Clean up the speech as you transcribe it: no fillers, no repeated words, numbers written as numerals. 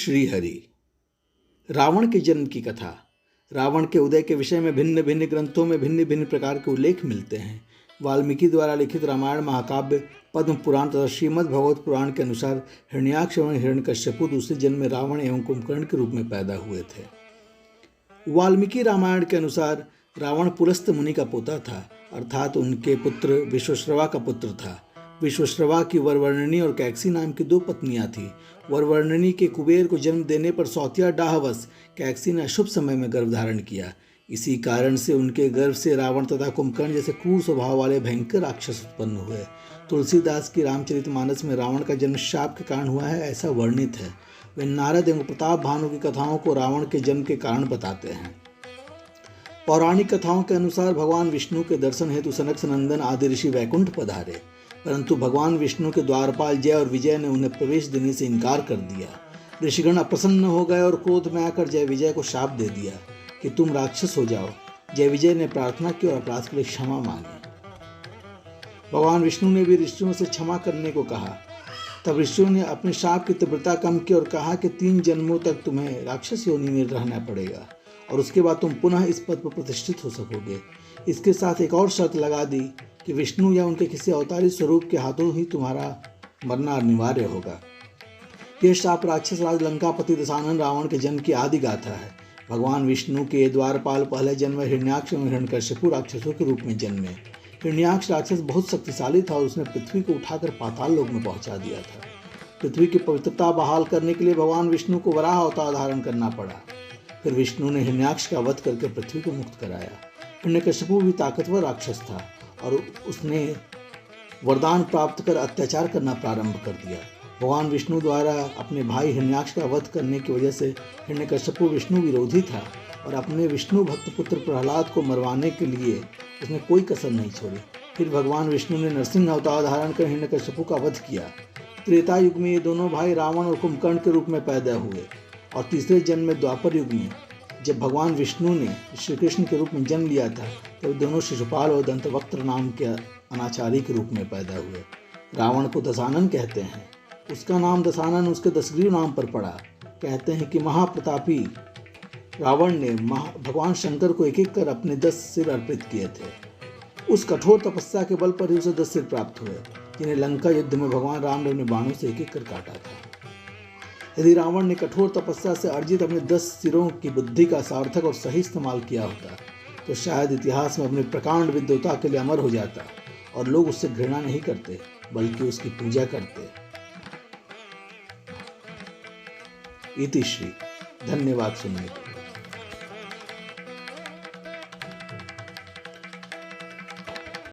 श्री हरि। रावण के जन्म की कथा। रावण के उदय के विषय में भिन्न भिन्न ग्रंथों में भिन्न भिन्न प्रकार के उल्लेख मिलते हैं। वाल्मीकि द्वारा लिखित रामायण महाकाव्य, पद्म पुराण तथा श्रीमद् भगवत पुराण के अनुसार हिरण्याक्ष एवं हिरण्यकश्यपु दूसरे जन्म में रावण एवं कुंभकर्ण के रूप में पैदा हुए थे। वाल्मीकि रामायण के अनुसार रावण पुलस्त मुनि का पोता था, अर्थात उनके पुत्र विश्वश्रवा का पुत्र था। विश्वश्रवा की वरवर्णनी और कैकसी नाम की दो पत्नियां थीं। वरवर्णनी के कुबेर को जन्म देने पर सौतिया डाहवश कैकसी ने अशुभ समय में गर्भ धारण किया। इसी कारण से उनके गर्भ से रावण तथा कुंभकर्ण जैसे क्रूर स्वभाव वाले भयंकर राक्षस उत्पन्न हुए। तुलसीदास की रामचरितमानस में रावण का जन्म शाप के कारण हुआ है, ऐसा वर्णित है। वे नारद एवं प्रताप भानु की कथाओं को रावण के जन्म के कारण बताते हैं। पौराणिक कथाओं के अनुसार भगवान विष्णु के दर्शन हेतु सनक सनंदन आदि ऋषि वैकुंठ पधारे, परंतु भगवान विष्णु के द्वारपाल जय और विजय ने उन्हें प्रवेश देने से इनकार कर दिया। ऋषिगण अप्रसन्न हो गए और क्रोध में आकर जय विजय को शाप दे दिया कि तुम राक्षस हो जाओ। जय विजय ने प्रार्थना की और अपराध के लिए क्षमा मांगी। भगवान विष्णु ने भी ऋषियों से क्षमा करने को कहा। तब ऋषियों ने अपने शाप की तीव्रता कम की और कहा कि 3 जन्मों तक तुम्हें राक्षस योनि में रहना पड़ेगा और उसके बाद तुम पुनः इस पद पर प्रतिष्ठित हो सकोगे। इसके साथ एक और शर्त लगा दी कि विष्णु या उनके किसी अवतारी स्वरूप के हाथों ही तुम्हारा मरना अनिवार्य होगा। यह शाप राक्षस राज लंकापति दशानन रावण के जन्म की आदि गाथा है। भगवान विष्णु के द्वारपाल पहले जन्म हिरण्याक्ष एवं हिरण्यकश्यपु राक्षसों के रूप में जन्मे। हिरण्याक्ष राक्षस बहुत शक्तिशाली था और उसने पृथ्वी को उठाकर पाताल लोक में पहुंचा दिया था। पृथ्वी की पवित्रता बहाल करने के लिए भगवान विष्णु को वराह अवतार धारण करना पड़ा। फिर विष्णु ने हिरण्याक्ष का वध करके पृथ्वी को मुक्त कराया। हिरण्यकश्यपु भी ताकतवर राक्षस था और उसने वरदान प्राप्त कर अत्याचार करना प्रारंभ कर दिया। भगवान विष्णु द्वारा अपने भाई हिरण्याक्ष का वध करने की वजह से हिरण्यकश्यपु विष्णु विरोधी था और अपने विष्णु भक्त पुत्र प्रहलाद को मरवाने के लिए उसने कोई कसर नहीं छोड़ी। फिर भगवान विष्णु ने नरसिंह अवतार धारण कर हिरण्यकश्यपु का वध किया। त्रेता युग में ये दोनों भाई रावण और कुंभकर्ण के रूप में पैदा हुए और तीसरे जन्म में द्वापर युग में जब भगवान विष्णु ने श्री कृष्ण के रूप में जन्म लिया था तब दोनों शिशुपाल और दंतवक्त्र नाम के अनाचारी के रूप में पैदा हुए। रावण को दशानन कहते हैं। उसका नाम दशानन उसके दशग्रीव नाम पर पड़ा। कहते हैं कि महाप्रतापी रावण ने भगवान शंकर को एक एक कर अपने 10 सिर अर्पित किए थे। उस कठोर तपस्या के बल पर ही उसे 10 सिर प्राप्त हुए, जिन्हें लंका युद्ध में भगवान राम ने अपने बाणों से एक एक कर काटा था। यदि रावण ने कठोर तपस्या से अर्जित अपने 10 सिरों की बुद्धि का सार्थक और सही इस्तेमाल किया होता तो शायद इतिहास में अपने प्रकांड विद्वता के लिए अमर हो जाता और लोग उससे घृणा नहीं करते बल्कि उसकी पूजा करते। इति श्री। धन्यवाद सुनने के लिए।